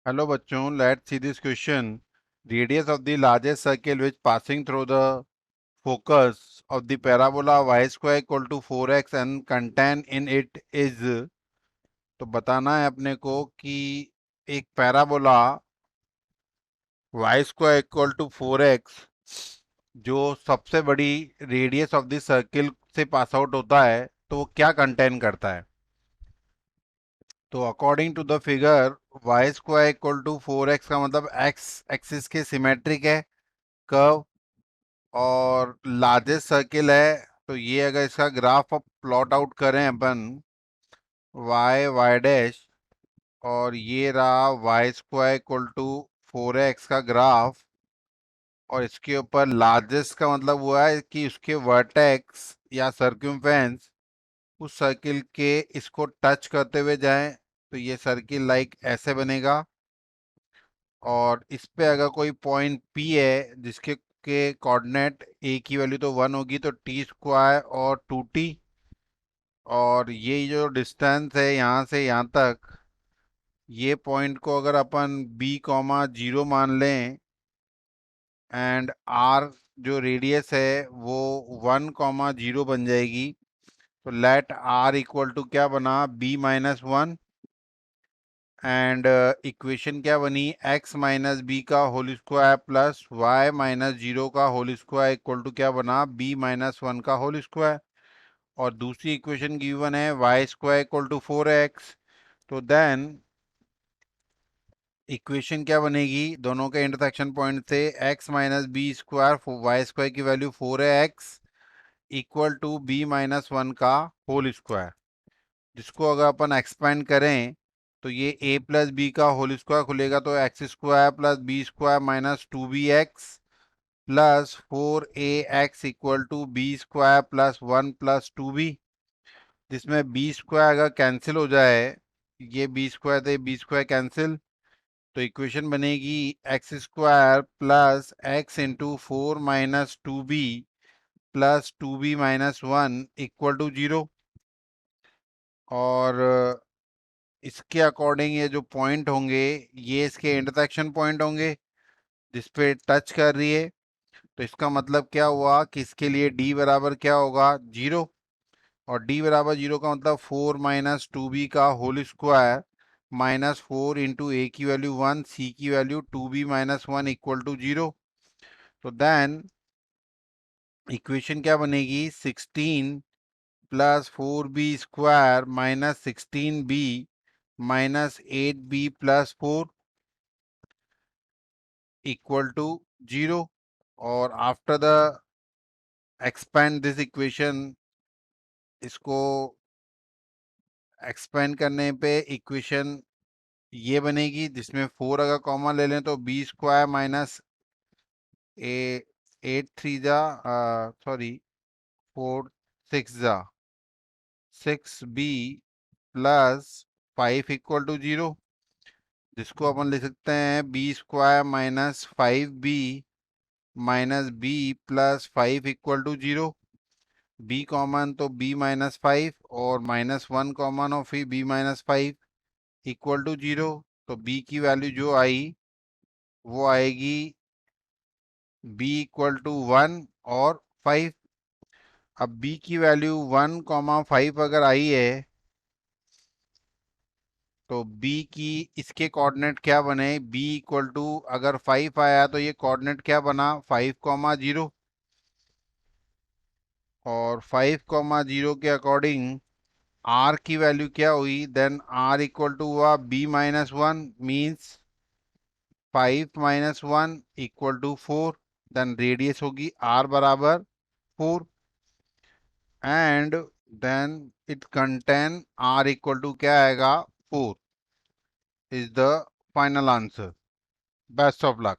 Hello bachchon, let's see this question. Radius of the largest circle which passing through the focus of the parabola y square equal to 4x and contain in it is, तो बताना है अपने को कि एक parabola y square equal to 4x जो सबसे बड़ी रेडियस ऑफ द सर्किल से पास आउट होता है तो वो क्या कंटेन करता है। तो according to the figure y square equal to 4x का मतलब एक्स एक्सिस के सिमेट्रिक है कर्व और लार्जेस्ट सर्किल है। तो ये अगर इसका ग्राफ प्लॉट आउट करें अपन वाई डैश और ये रहा Y square equal to 4x का ग्राफ और इसके ऊपर लार्जेस्ट का मतलब हुआ है कि उसके वर्टेक्स या सर्क्यूम्फेरेंस उस सर्किल के इसको टच करते हुए जाएं। तो ये सर्किल लाइक ऐसे बनेगा और इस पे अगर कोई पॉइंट P है जिसके के कोऑर्डिनेट A की वैल्यू तो 1 होगी तो टी स्क्वायर और 2t और ये जो डिस्टेंस है यहाँ से यहाँ तक ये पॉइंट को अगर अपन B, 0 मान लें एंड R जो रेडियस है वो 1, 0 बन जाएगी। तो लेट R इक्वल टू क्या बना B-1 एंड इक्वेशन क्या बनी x माइनस बी का whole square plus y minus 0 का होल स्क्वायर इक्वल टू क्या बना B-1 का होल स्क्वायर। और दूसरी इक्वेशन गिवन है y square equal to 4x। तो देन इक्वेशन क्या बनेगी दोनों के इंटरसेक्शन पॉइंट से x minus b square y square की वैल्यू 4 है x इक्वल टू B-1 का होल स्क्वायर, जिसको अगर अपन एक्सपेंड करें तो ये a प्लस बी का होल स्क्वायर खुलेगा तो x square plus b square minus 2bx plus 4ax equal to b square plus 1 plus 2b, जिसमें बी स्क्वायर अगर कैंसिल हो जाए ये बी स्क्वायर तो बी स्क्वायर कैंसिल तो इक्वेशन बनेगी x square plus x into 4 - 2b plus 2b-1 equal to 0। और इसके अकॉर्डिंग ये जो पॉइंट होंगे ये इसके इंटरसेक्शन पॉइंट होंगे जिस पे टच कर रही है। तो इसका मतलब क्या हुआ कि इसके लिए d बराबर क्या होगा 0 और d बराबर 0 का मतलब 4 - 2b का होल स्क्वायर माइनस 4 इंटू ए की वैल्यू 1 सी की वैल्यू 2b-1 इक्वल टू 0। तो देन इक्वेशन क्या बनेगी 16 plus 4b square minus 16b minus 8b plus 4 equal to 0। और after the expand this equation इसको एक्सपेंड करने पे इक्वेशन ये बनेगी जिसमें 4 अगर कॉमन ले लें तो b square minus 8 3 sorry 4 6b plus 5 equal to 0, जिसको अपन लिख सकते हैं b square minus 5b minus b plus 5 equal to 0। B common तो B-5 और -1 कॉमन और फिर B-5 इक्वल टू 0। तो b की वैल्यू जो आई वो आएगी b इक्वल टू 1 और 5। अब b की वैल्यू 1, 5 अगर आई है तो b की इसके कोऑर्डिनेट क्या बने b इक्वल टू अगर 5 आया तो ये कोऑर्डिनेट क्या बना 5, 0 और 5, 0 के अकॉर्डिंग r की वैल्यू क्या हुई देन r इक्वल टू हुआ B-1 means 5 - 1 equal to 4। Then radius होगी r बराबर 4 and then it contain r equal to क्या आएगा 4 is the final answer. Best of luck.